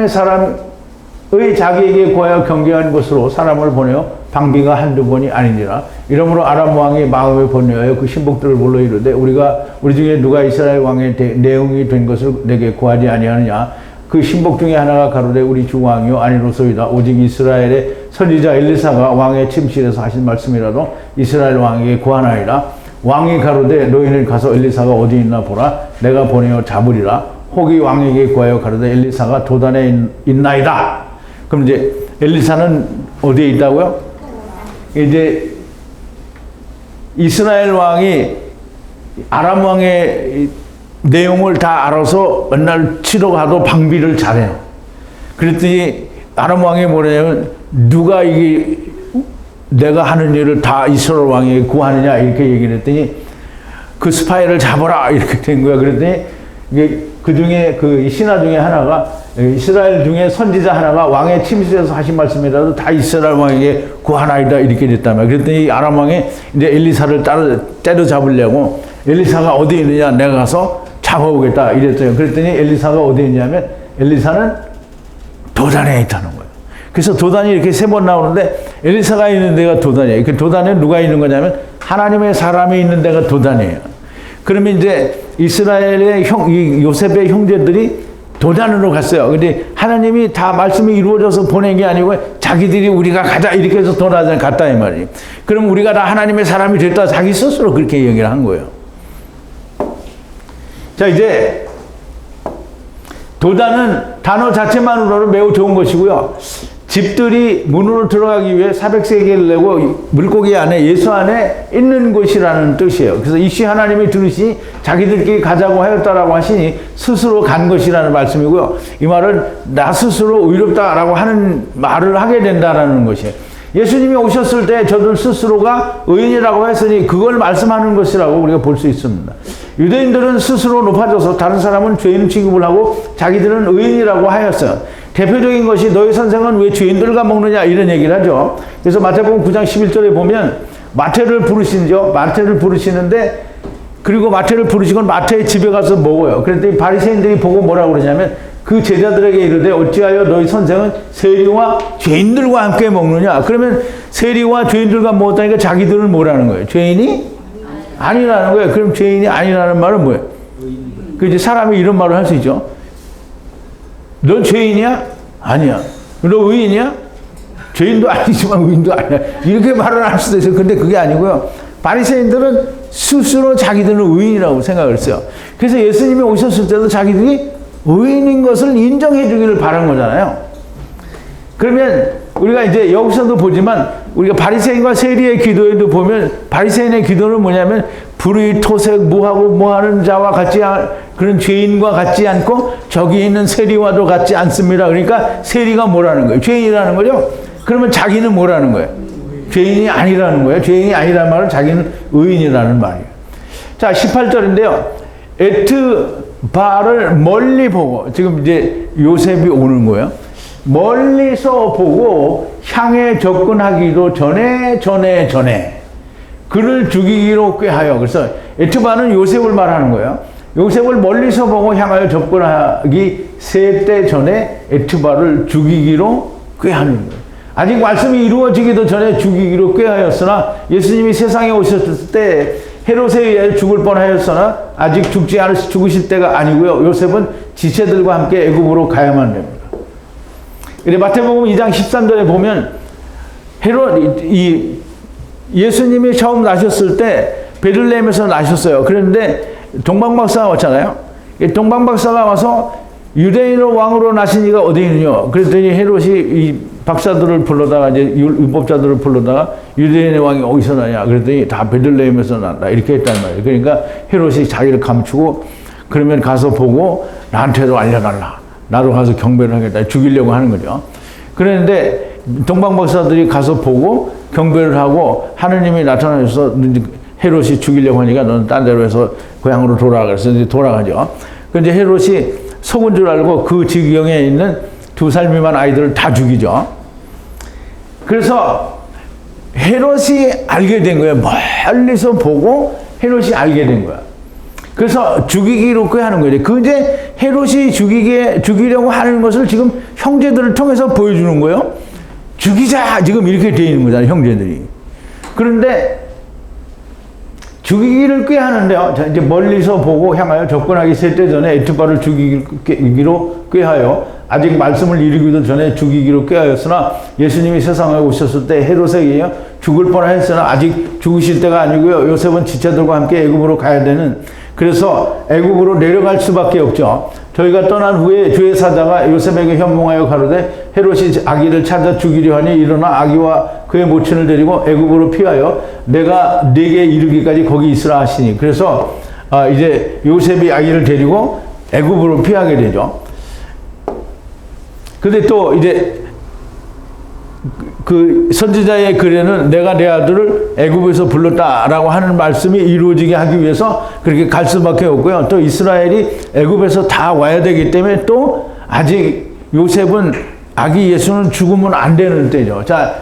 사람의 자기에게 구하여 경계한 곳으로 사람을 보내어 방비가 한두 번이 아니니라. 이러므로 아람 왕이 마음에 번뇌하여 그 신복들을 불러 이르되 우리 중에 누가 이스라엘 왕의 내용이 된 것을 내게 구하지 아니하느냐. 그 신복 중에 하나가 가로되 우리 주 왕이요 아니로소이다. 오직 이스라엘의 선지자 엘리사가 왕의 침실에서 하신 말씀이라도 이스라엘 왕에게 구하나이다. 왕이 가로되 너희는 가서 엘리사가 어디 있나 보라. 내가 보내어 잡으리라. 혹이 왕에게 구하여 가로되 엘리사가 도단에 있나이다. 그럼 이제 엘리사는 어디에 있다고요? 이제 이스라엘 왕이 아람 왕의 내용을 다 알아서 맨날 치러 가도 방비를 잘해요. 그랬더니 아람 왕이 뭐냐면 누가 이게 내가 하는 일을 다 이스라엘 왕에게 구하느냐 이렇게 얘기를 했더니 그 스파이를 잡아라 이렇게 된 거야. 그랬더니 이게 그 중에 그 신하 중에 하나가 이스라엘 중에 선지자 하나가 왕의 침실에서 하신 말씀이라도 다 이스라엘 왕에게 구하나이다 이렇게 됐다며. 그랬더니 아람 왕이 이제 엘리사를 때려잡으려고 엘리사가 어디 있느냐 내가 가서 잡아오겠다 이랬어요. 그랬더니 엘리사가 어디 있냐면 엘리사는 도단에 있다는 거예요. 그래서 도단이 이렇게 3번 나오는데 엘리사가 있는 데가 도단이에요. 그 도단에 누가 있는 거냐면 하나님의 사람이 있는 데가 도단이에요. 그러면 이제 이스라엘의 이 요셉의 형제들이 도단으로 갔어요. 근데 하나님이 다 말씀이 이루어져서 보낸 게 아니고 자기들이 우리가 가자 이렇게 해서 도단에 갔다 이 말이에요. 그럼 우리가 다 하나님의 사람이 됐다 자기 스스로 그렇게 얘기를 한 거예요. 자, 이제 도단은 단어 자체만으로는 매우 좋은 것이고요. 집들이 문으로 들어가기 위해 400세겔을 내고 물고기 안에 예수 안에 있는 곳이라는 뜻이에요. 그래서 이씨 하나님이 들으시니 자기들끼리 가자고 하였다라고 하시니 스스로 간 것이라는 말씀이고요. 이 말은 나 스스로 의롭다라고 하는 말을 하게 된다라는 것이에요. 예수님이 오셨을 때 저들 스스로가 의인이라고 했으니 그걸 말씀하는 것이라고 우리가 볼 수 있습니다. 유대인들은 스스로 높아져서 다른 사람은 죄인 취급을 하고 자기들은 의인이라고 하였어요. 대표적인 것이 너희 선생은 왜 죄인들과 먹느냐 이런 얘기를 하죠. 그래서 마태복음 9장 11절에 보면 마태를 부르시죠. 마태를 부르시는데 그리고 마태를 부르시고 마태의 집에 가서 먹어요. 그랬더니 바리새인들이 보고 뭐라고 그러냐면 그 제자들에게 이르되 어찌하여 너희 선생은 세리와 죄인들과 함께 먹느냐. 그러면 세리와 죄인들과 먹었다니까 자기들은 뭐라는 거예요? 죄인이 아니라는 거예요. 그럼 죄인이 아니라는 말은 뭐예요? 그 이제 사람이 이런 말을 할 수 있죠. 넌 죄인이야? 아니야. 너 의인이야? 죄인도 아니지만 의인도 아니야. 이렇게 말을 할 수도 있어요. 근데 그게 아니고요. 바리새인들은 스스로 자기들은 의인이라고 생각을 했어요. 그래서 예수님이 오셨을 때도 자기들이 의인인 것을 인정해 주기를 바란 거잖아요. 그러면 우리가 이제 여기서도 보지만 우리가 바리새인과 세리의 기도에도 보면 바리새인의 기도는 뭐냐면 불의 토색 무하고 뭐하는 자와 같이 그런 죄인과 같지 않고 저기 있는 세리와도 같지 않습니다. 그러니까 세리가 뭐라는 거예요? 죄인이라는 거죠. 그러면 자기는 뭐라는 거예요? 죄인이 아니라는 거예요. 죄인이 아니라는 말은 자기는 의인이라는 말이에요. 자, 18절인데요. 에트바를 멀리 보고 지금 이제 요셉이 오는 거예요. 멀리서 보고 향해 접근하기도 전에 그를 죽이기로 꾀하여. 그래서 에트바는 요셉을 말하는 거예요. 요셉을 멀리서 보고 향하여 접근하기 3때 전에 에트바를 죽이기로 꾀하는 거예요. 아직 말씀이 이루어지기도 전에 죽이기로 꾀하였으나 예수님이 세상에 오셨을 때 헤롯에 의해 죽을 뻔하였으나 아직 죽으실 때가 아니고요. 요셉은 지체들과 함께 애굽으로 가야만 됩니다. 마태복음 2장 13절에 보면 예수님이 처음 나셨을 때 베들레헴에서 나셨어요. 그런데 동방박사가 왔잖아요. 동방박사가 와서 유대인의 왕으로 나신 이가 어디 있느냐. 그랬더니 헤롯이 이 박사들을 불러다가 이제 율법자들을 불러다가 유대인의 왕이 어디서 나냐. 그랬더니 다 베들레헴에서 난다. 이렇게 했단 말이에요. 그러니까 헤롯이 자기를 감추고 그러면 가서 보고 나한테도 알려달라. 나도 가서 경배를 하겠다. 죽이려고 하는 거죠. 그런데 동방박사들이 가서 보고 경배를 하고 하느님이 나타나셔서 헤롯이 죽이려고 하니까 너는 딴 데로 해서 고향으로 돌아가. 그래서 이제 돌아가죠. 그런데 헤롯이 속은 줄 알고 그 지경에 있는 2살 미만 아이들을 다 죽이죠. 그래서 헤롯이 알게 된 거예요. 멀리서 보고 헤롯이 알게 된 거야. 그래서 죽이기로 꾀하는 거예요. 그 이제 헤롯이 죽이려고 하는 것을 지금 형제들을 통해서 보여주는 거예요. 죽이자! 지금 이렇게 되어 있는 거잖아요, 형제들이. 그런데 죽이기를 꾀하는데요. 자, 이제 멀리서 보고 향하여 접근하기 셋 때 전에 에투발을 죽이기로 꾀하여 아직 말씀을 이루기도 전에 죽이기로 꾀하였으나 예수님이 세상에 오셨을 때 헤롯에 의해 죽을 뻔하였으나 아직 죽으실 때가 아니고요. 요셉은 지체들과 함께 애굽으로 가야 되는, 그래서 애굽으로 내려갈 수밖에 없죠. 저희가 떠난 후에 주의 사자가 요셉에게 현몽하여 가로되 헤롯이 아기를 찾아 죽이려 하니 일어나 아기와 그의 모친을 데리고 애굽으로 피하여 내가 네게 이르기까지 거기 있으라 하시니. 그래서 이제 요셉이 아기를 데리고 애굽으로 피하게 되죠. 근데 또 이제 그 선지자의 글에는 내가 내 아들을 애굽에서 불렀다라고 하는 말씀이 이루어지게 하기 위해서 그렇게 갈 수밖에 없고요. 또 이스라엘이 애굽에서 다 와야 되기 때문에 또 아직 요셉은 아기 예수는 죽으면 안 되는 때죠. 자,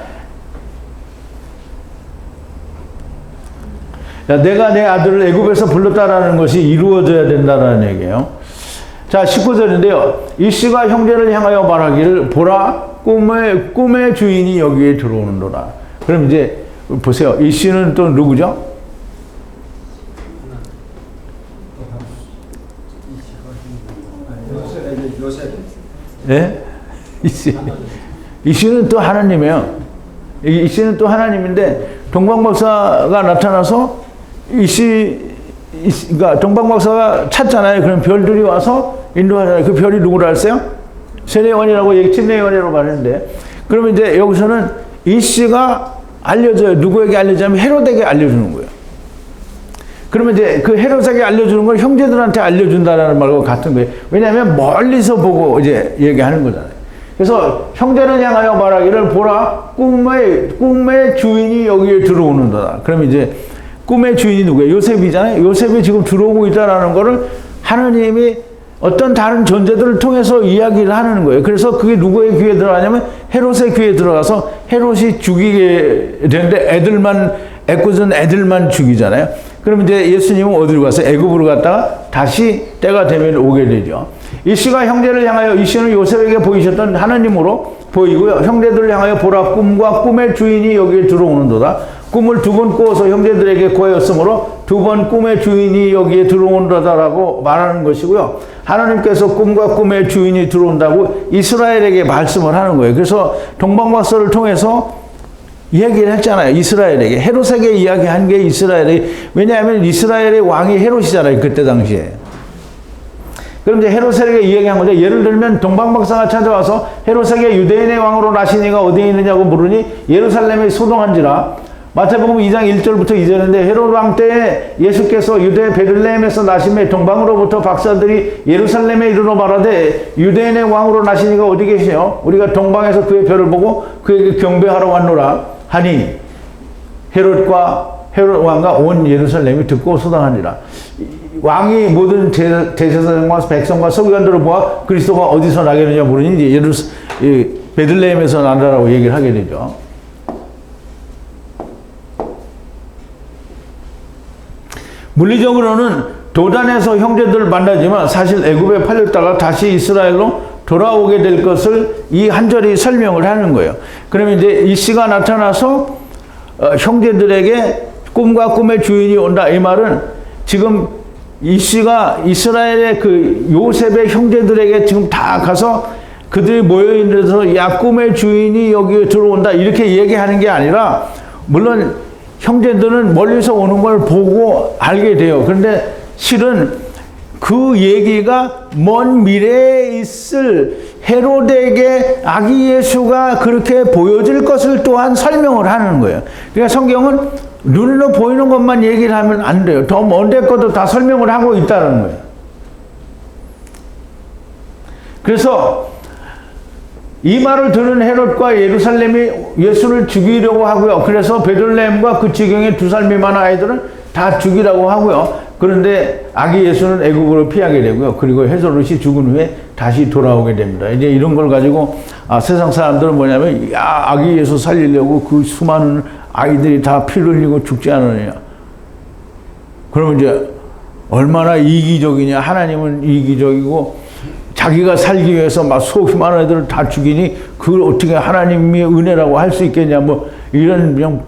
내가 내 아들을 애굽에서 불렀다라는 것이 이루어져야 된다라는 얘기예요. 자, 19절인데요. 이씨가 형제를 향하여 말하기를 보라 꿈의 주인이 여기에 들어오는도다. 그럼 이제 보세요. 이씨는 또 누구죠? 네? 이씨는 또 하나님이에요. 이씨는 또 하나님인데 동방박사가 나타나서 그러니까 동방박사가 찾잖아요. 그럼 별들이 와서 인도하잖아요. 그 별이 누구라 했어요? 세례요한이라고 침례요한이라고 말하는데, 그러면 이제 여기서는 이씨가 알려져요. 누구에게 알려주냐면 헤롯에게 알려주는 거예요. 그러면 이제 그 헤롯에게 알려주는 걸 형제들한테 알려준다는 말과 같은 거예요. 왜냐하면 멀리서 보고 이제 얘기하는 거잖아요. 그래서 형제를 향하여 말하기를 보라 꿈의 주인이 여기에 들어오는도다. 그러면 이제 꿈의 주인이 누구예요? 요셉이잖아요. 요셉이 지금 들어오고 있다는 거를 하나님이 어떤 다른 존재들을 통해서 이야기를 하는 거예요. 그래서 그게 누구의 귀에 들어가냐면 헤롯의 귀에 들어가서 헤롯이 죽이게 되는데 애꿎은 애들만 죽이잖아요. 그럼 이제 예수님은 어디로 가서 애굽으로 갔다가 다시 때가 되면 오게 되죠. 이씨가 형제를 향하여, 이씨는 요셉에게 보이셨던 하나님으로 보이고요. 형제들을 향하여 보라 꿈과 꿈의 주인이 여기에 들어오는도다. 꿈을 2번 꾸어서 형제들에게 구하였으므로 2번 꿈의 주인이 여기에 들어온다라고 말하는 것이고요. 하나님께서 꿈과 꿈의 주인이 들어온다고 이스라엘에게 말씀을 하는 거예요. 그래서 동방박사를 통해서 얘기를 했잖아요. 이스라엘에게. 헤롯에게 이야기한 게 이스라엘에, 왜냐하면 이스라엘의 왕이 헤롯이잖아요. 그때 당시에. 그럼 이제 헤롯에게 이야기한 거죠. 예를 들면 동방박사가 찾아와서 헤롯에게 유대인의 왕으로 나신 이가 어디에 있느냐고 물으니 예루살렘에 소동한지라. 마태복음 2장 1절부터 2절인데 헤롯 왕 때에 예수께서 유대 베들레헴에서 나심에 동방으로부터 박사들이 예루살렘에 이르러 말하되 유대인의 왕으로 나신 이가 어디 계시요? 우리가 동방에서 그의 별을 보고 그에게 경배하러 왔노라 하니 헤롯 왕과 온 예루살렘이 듣고 소동하니라. 왕이 모든 대제사장과 백성과 서기관들을 보아 그리스도가 어디서 나겠느냐 물으니 이제 베들레헴에서 난다라고 얘기를 하게 되죠. 물리적으로는 도단에서 형제들을 만나지만 사실 애굽에 팔렸다가 다시 이스라엘로 돌아오게 될 것을 이 한 절이 설명을 하는 거예요. 그러면 이제 이 씨가 나타나서 형제들에게 꿈과 꿈의 주인이 온다. 이 말은 지금 이씨가 이스라엘의 그 요셉의 형제들에게 지금 다 가서 그들이 모여있는 데서 야, 꿈의 주인이 여기 들어온다. 이렇게 얘기하는 게 아니라, 물론 형제들은 멀리서 오는 걸 보고 알게 돼요. 그런데 실은 그 얘기가 먼 미래에 있을 헤로데에게 아기 예수가 그렇게 보여질 것을 또한 설명을 하는 거예요. 그러니까 성경은 눈으로 보이는 것만 얘기를 하면 안 돼요. 더 먼데 것도 다 설명을 하고 있다는 거예요. 그래서 이 말을 들은 헤롯과 예루살렘이 예수를 죽이려고 하고요. 그래서 베들레헴과 그 지경의 2살 미만한 아이들은 다 죽이라고 하고요. 그런데 아기 예수는 애굽으로 피하게 되고요. 그리고 헤롯이 죽은 후에 다시 돌아오게 됩니다. 이제 이런 걸 가지고 세상 사람들은 뭐냐면, 야, 아기 예수 살리려고 그 수많은 아이들이 다 피를 흘리고 죽지 않느냐. 그러면 이제 얼마나 이기적이냐. 하나님은 이기적이고 자기가 살기 위해서 막 수없이 많은 애들을 다 죽이니 그걸 어떻게 하나님의 은혜라고 할 수 있겠냐. 뭐 이런 그냥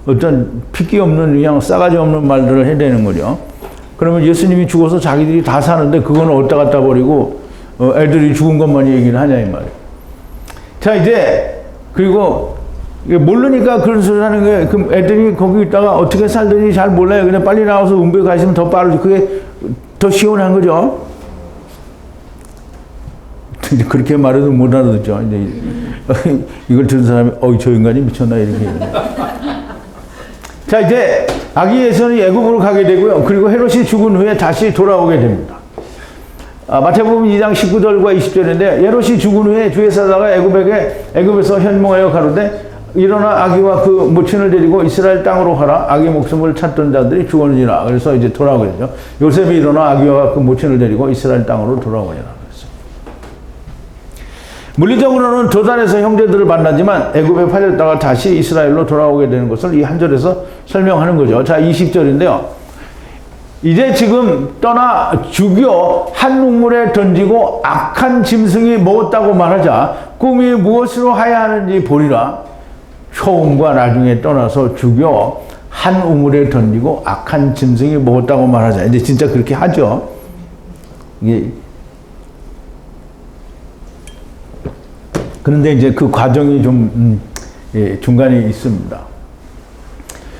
어떤 핏기 없는 그냥 싸가지 없는 말들을 해대는 거죠. 그러면 예수님이 죽어서 자기들이 다 사는데 그건 어디다 갖다 버리고 애들이 죽은 것만 얘기를 하냐 이 말이에요. 자, 이제 그리고 모르니까 그런 소리 하는 거예요. 그럼 애들이 거기 있다가 어떻게 살든지 잘 몰라요. 그냥 빨리 나와서 운배 가시면 더 빠르지. 그게 더 시원한 거죠. 그렇게 말해도 못 알아듣죠. 이제 이걸 들은 사람이 저 인간이 미쳤나 이렇게. 자, 이제 아기 예수는 애굽으로 가게 되고요. 그리고 헤롯이 죽은 후에 다시 돌아오게 됩니다. 마태복음 2장 19절과 20절인데, 헤롯이 죽은 후에 주의 사자가 애굽에서 현몽하여 가로되 일어나 아기와 그母親을 데리고 이스라엘 땅으로 가라. 아기 목숨을 찾던 자들이 죽었느니라. 그래서 이제 돌아오게 되죠. 요셉이 일어나 아기와 그母親을 데리고 이스라엘 땅으로 돌아오니라. 물리적으로는 조단에서 형제들을 만나지만 애굽에 팔렸다가 다시 이스라엘로 돌아오게 되는 것을 이 한 절에서 설명하는 거죠. 자, 20절인데요. 이제 지금 떠나 죽여 한 우물에 던지고 악한 짐승이 먹었다고 말하자 꿈이 무엇으로 하야 하는지 보리라. 초음과 나중에 떠나서 죽여 한 우물에 던지고 악한 짐승이 먹었다고 말하자. 이제 진짜 그렇게 하죠. 이게 그런데 이제 그 과정이 좀 중간에 있습니다.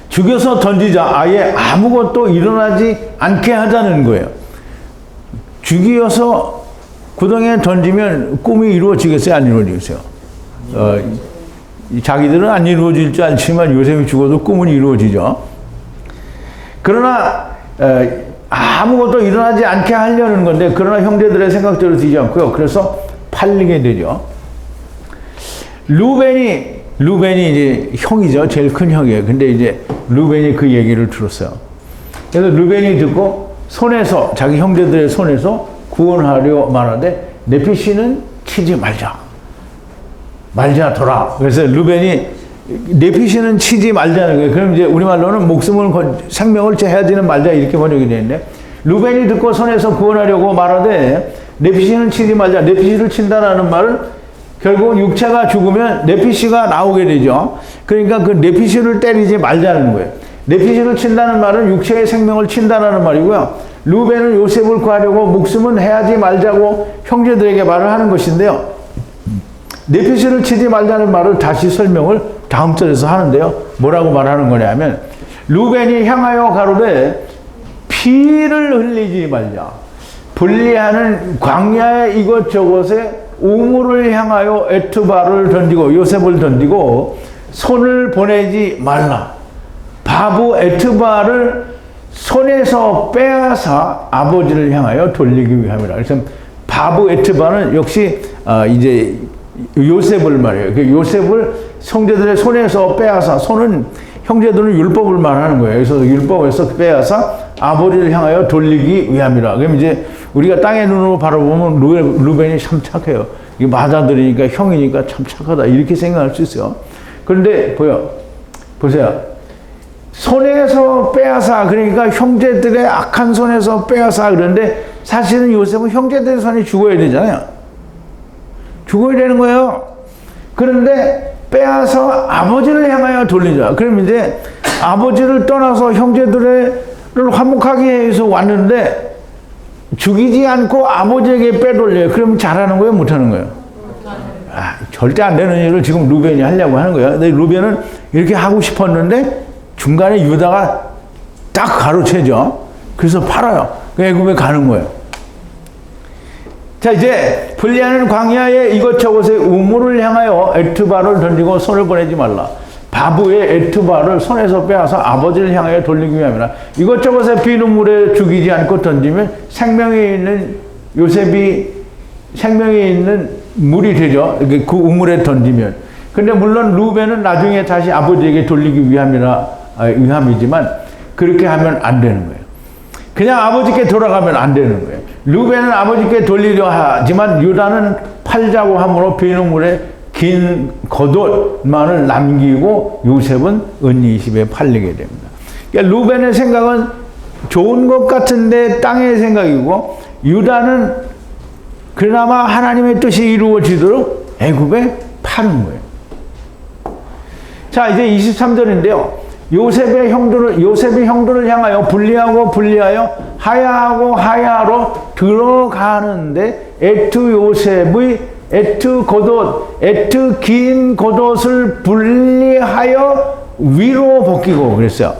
죽여서 던지자. 아예 아무것도 일어나지 않게 하자는 거예요. 죽여서 구덩이에 던지면 꿈이 이루어지겠어요? 안 이루어지겠어요? 자기들은 안 이루어질 줄 알지만 요셉이 죽어도 꿈은 이루어지죠. 그러나 아무것도 일어나지 않게 하려는 건데, 그러나 형제들의 생각대로 되지 않고요. 그래서 팔리게 되죠. 루벤이 이제 형이죠. 제일 큰 형이에요. 근데 이제 루벤이 그 얘기를 들었어요. 그래서 루벤이 듣고 손에서, 자기 형제들의 손에서 구원하려 말하되 네피시는 치지 말자더라. 그래서 루벤이 네피시는 치지 말자는 거예요. 그럼 이제 우리말로는 생명을 제해지는 말자 이렇게 번역이 되는데, 루벤이 듣고 손에서 구원하려고 말하되 네피시는 치지 말자. 네피시를 친다라는 말은 결국 육체가 죽으면 네피시가 나오게 되죠. 그러니까 그 네피시를 때리지 말자는 거예요. 네피시를 친다는 말은 육체의 생명을 친다라는 말이고요. 루벤은 요셉을 구하려고 목숨은 해하지 말자고 형제들에게 말을 하는 것인데요. 네피시를 치지 말자는 말을 다시 설명을 다음 절에서 하는데요. 뭐라고 말하는 거냐면, 루벤이 향하여 가로되 피를 흘리지 말자. 분리하는 광야의 이것저것에 우물을 향하여 에투바를 던지고 요셉을 던지고 손을 보내지 말라. 바보 에투바를 손에서 빼앗아 아버지를 향하여 돌리기 위함이라. 그래서 바보 에투바는 역시 이제 요셉을 말해요. 요셉을 형제들의 손에서 빼앗아, 손은 형제들은 율법을 말하는 거예요. 그래서 율법에서 빼앗아 아버지를 향하여 돌리기 위함이라. 그럼 이제 우리가 땅의 눈으로 바라보면 루벤이 참 착해요. 이게 맞아들이니까 형이니까 참 착하다 이렇게 생각할 수 있어요. 그런데 보세요. 손에서 빼앗아, 그러니까 형제들의 악한 손에서 빼앗아. 그런데 사실은 요셉은 형제들의 손에 죽어야 되잖아요. 죽어야 되는 거예요. 그런데 빼앗아 아버지를 향하여 돌리자. 그럼 이제 아버지를 떠나서 형제들을 화목하게 해서 왔는데 죽이지 않고 아버지에게 빼돌려요. 그럼 잘하는 거예요? 못하는 거예요? 절대 안 되는 일을 지금 루벤이 하려고 하는 거예요. 근데 루벤은 이렇게 하고 싶었는데 중간에 유다가 딱 가로채죠. 그래서 팔아요. 애굽에 가는 거예요. 자, 이제 불리하는 광야에 이것저것의 우물을 향하여 에트바를 던지고 손을 보내지 말라. 바보의 에트바를 손에서 빼앗아 아버지를 향하여 돌리기 위함이라. 이것저것의 비누물에 죽이지 않고 던지면 생명에 있는 요셉이 생명에 있는 물이 되죠. 그 우물에 던지면. 근데 물론 루벤은 나중에 다시 아버지에게 돌리기 위함이지만 그렇게 하면 안 되는 거예요. 그냥 아버지께 돌아가면 안 되는 거예요. 루벤은 아버지께 돌리려 하지만 유다는 팔자고 함으로 비누물에 긴 겉옷만을 남기고 요셉은 은 20에 팔리게 됩니다. 그러니까 루벤의 생각은 좋은 것 같은데 땅의 생각이고 유다는 그나마 하나님의 뜻이 이루어지도록 애굽에 파는 거예요. 자, 이제 23절인데요. 요셉이 형들을 향하여 분리하여 하야하고 하야로 들어가는데 에트 요셉의 에트 겉옷, 에트 긴 겉옷을 분리하여 위로 벗기고 그랬어요.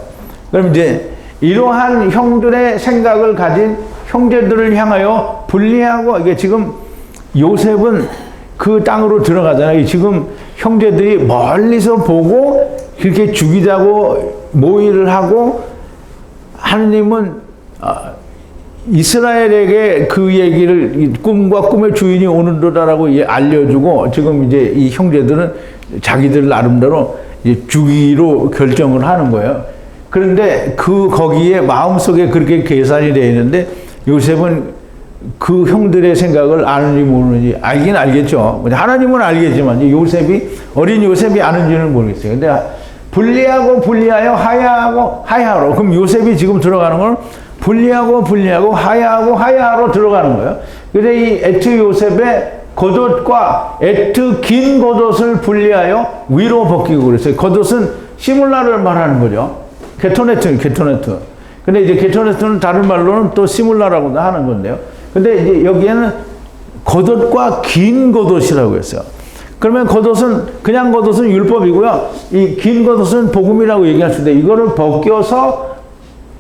그럼 이제 이러한 형들의 생각을 가진 형제들을 향하여 분리하고, 이게 지금 요셉은 그 땅으로 들어가잖아요. 지금 형제들이 멀리서 보고 그렇게 죽이자고 모의를 하고, 하느님은 이스라엘에게 그 얘기를 꿈과 꿈의 주인이 오는도다라고 알려주고, 지금 이제 이 형제들은 자기들 나름대로 이제 죽이로 결정을 하는 거예요. 그런데 거기에 마음속에 그렇게 계산이 되어 있는데 요셉은 그 형들의 생각을 아는지 모르는지, 알긴 알겠죠. 하나님은 알겠지만 어린 요셉이 아는지는 모르겠어요. 근데 분리하여 하야하고 하야로, 그럼 요셉이 지금 들어가는 건 분리하고 하야하고 하야로 들어가는 거예요. 근데 이 에트 요셉의 겉옷과 에트 긴 겉옷을 분리하여 위로 벗기고 그랬어요. 겉옷은 시물라를 말하는 거죠. 게토네트. 근데 이제 게토네트는 다른 말로는 또 시물라라고도 하는 건데요. 근데 이제 여기에는 겉옷과 긴 겉옷이라고 했어요. 그러면 그냥 겉옷은 율법이고요. 이 긴 겉옷은 복음이라고 얘기할 수 있는데, 이거를 벗겨서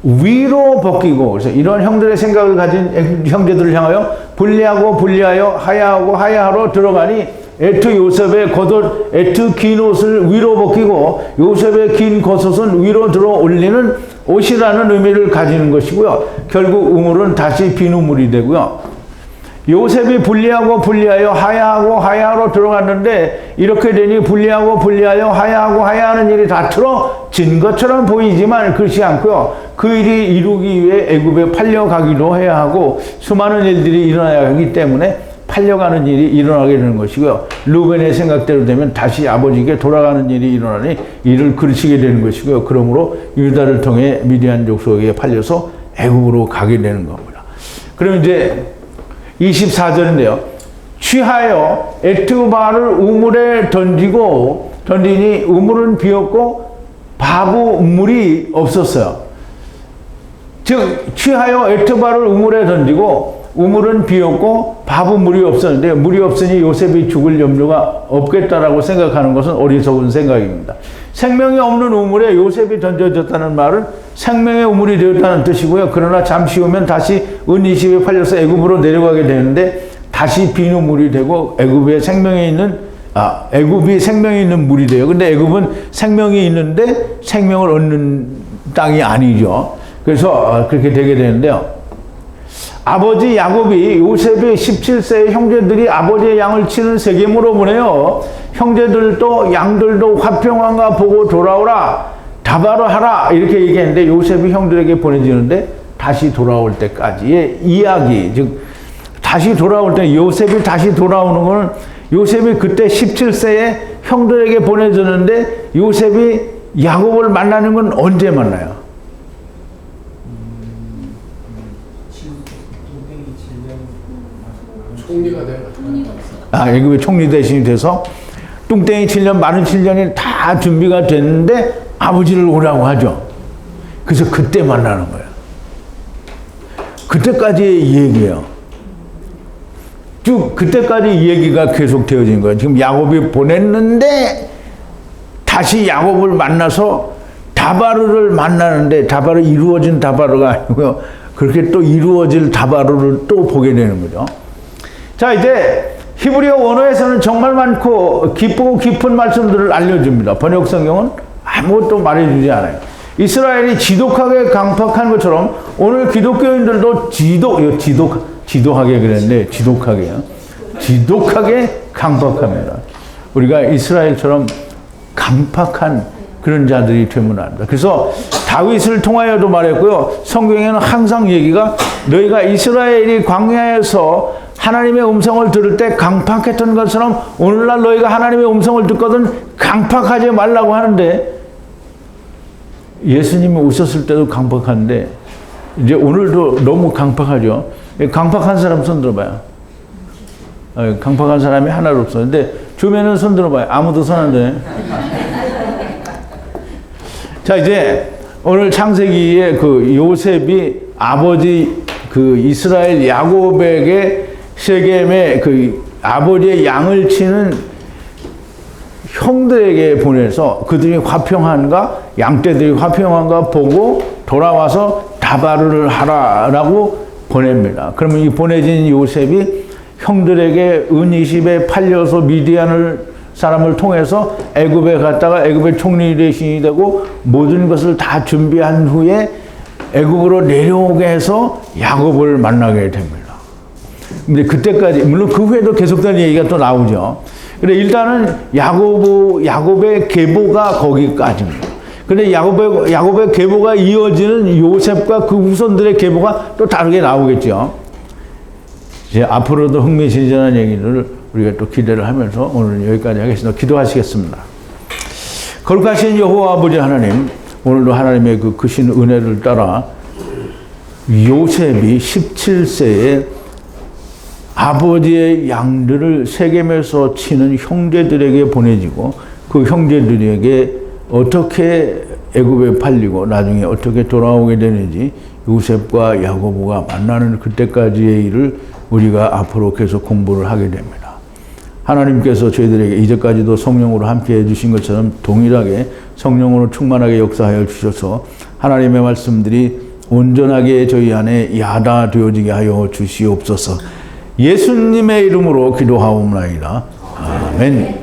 위로 벗기고, 그래서 이런 형들의 생각을 가진 형제들을 향하여 분리하여 하야하고 하야로 들어가니 에트 요셉의 겉옷, 에트 긴 옷을 위로 벗기고 요셉의 긴 겉옷은 위로 들어 올리는 옷이라는 의미를 가지는 것이고요. 결국 우물은 다시 비누물이 되고요. 요셉이 분리하여 하야하고 하야로 들어갔는데, 이렇게 되니 분리하여 하야하고 하야하는 일이 다 틀어진 것처럼 보이지만 그렇지 않고요. 그 일이 이루기 위해 애굽에 팔려가기도 해야 하고 수많은 일들이 일어나야 하기 때문에 팔려가는 일이 일어나게 되는 것이고요. 루벤의 생각대로 되면 다시 아버지에게 돌아가는 일이 일어나니 이를 그르치게 되는 것이고요. 그러므로 유다를 통해 미디안 족속에게 팔려서 애굽으로 가게 되는 겁니다. 그럼 이제 24절인데요. 취하여 에트바를 우물에 던지니 우물은 비었고 바보물이 없었어요. 즉 취하여 에트바를 우물에 던지고 우물은 비었고 바보물이 없었는데, 물이 없으니 요셉이 죽을 염려가 없겠다라고 생각하는 것은 어리석은 생각입니다. 생명이 없는 우물에 요셉이 던져졌다는 말은 생명의 우물이 되었다는 뜻이고요. 그러나 잠시 후면 다시 은 20에 팔려서 애굽으로 내려가게 되는데 다시 비누물이 되고 애굽이 생명이 있는 물이 돼요. 근데 애굽은 생명이 있는데 생명을 얻는 땅이 아니죠. 그래서 그렇게 되게 되는데요. 아버지 야곱이 요셉이 17세의 형제들이 아버지의 양을 치는 세겜으로 보내요. 형제들도 양들도 화평한가 보고 돌아오라, 다바로 하라, 이렇게 얘기했는데 요셉이 형들에게 보내지는데 다시 돌아올 때까지의 이야기, 즉 다시 돌아올 때 요셉이 다시 돌아오는 것은 요셉이 그때 17세에 형들에게 보내졌는데 요셉이 야곱을 만나는 건 언제 만나요? 총리가 돼요. 애굽의 총리 대신이 돼서 뚱땡이 7년, 마른 7년이 다 준비가 됐는데 아버지를 오라고 하죠. 그래서 그때 만나는 거예요. 그때까지의 얘기예요. 쭉 그때까지 이 얘기가 계속 되어진 거예요. 지금 야곱이 보냈는데 다시 야곱을 만나서 다바르를 만나는데, 다바르 이루어진 다바르가 아니고요. 그렇게 또 이루어질 다바르를 또 보게 되는 거죠. 자, 이제 히브리어 원어에서는 정말 많고 기쁘고 깊은 말씀들을 알려줍니다. 번역 성경은 아무것도 말해주지 않아요. 이스라엘이 지독하게 강팍한 것처럼 오늘 기독교인들도 지독하게 그랬는데, 지독하게 강팍합니다. 우리가 이스라엘처럼 강팍한 그런 자들이 되면 안 된다. 그래서 다윗을 통하여도 말했고요. 성경에는 항상 얘기가, 너희가 이스라엘이 광야에서 하나님의 음성을 들을 때 강팍했던 것처럼 오늘날 너희가 하나님의 음성을 듣거든 강팍하지 말라고 하는데, 예수님이 오셨을 때도 강팍한데 이제 오늘도 너무 강팍하죠. 강팍한 사람 손 들어봐요. 강팍한 사람이 하나도 없어요. 근데 주변은 손 들어봐요. 아무도 손 안 드네. 자, 이제 오늘 창세기에 그 요셉이 아버지 그 이스라엘 야곱에게 세겜의 그 아버지의 양을 치는 형들에게 보내서 그들이 화평한가, 양떼들이 화평한가 보고 돌아와서 다바르를 하라라고 보냅니다. 그러면 이 보내진 요셉이 형들에게 은20에 팔려서 미디안을 사람을 통해서 애굽에 갔다가 애굽의 총리 대신이 되고 모든 것을 다 준비한 후에 애굽으로 내려오게 해서 야곱을 만나게 됩니다. 근데 그때까지, 물론 그 후에도 계속되는 얘기가 또 나오죠. 근데 일단은 야곱의 계보가 거기까지입니다. 근데 야곱의 계보가 이어지는 요셉과 그 후손들의 계보가 또 다르게 나오겠죠. 이제 앞으로도 흥미진진한 얘기를 우리가 또 기대를 하면서 오늘 여기까지 하겠습니다. 기도하시겠습니다. 거룩하신 여호와 아버지 하나님, 오늘도 하나님의 그 크신 은혜를 따라 요셉이 17세에 아버지의 양들을 세겜에서 치는 형제들에게 보내지고 그 형제들에게 어떻게 애굽에 팔리고 나중에 어떻게 돌아오게 되는지 요셉과 야고보가 만나는 그때까지의 일을 우리가 앞으로 계속 공부를 하게 됩니다. 하나님께서 저희들에게 이제까지도 성령으로 함께 해주신 것처럼 동일하게 성령으로 충만하게 역사하여 주셔서 하나님의 말씀들이 온전하게 저희 안에 야다되어지게 하여 주시옵소서. 예수님의 이름으로 기도하옵나이다. 아멘.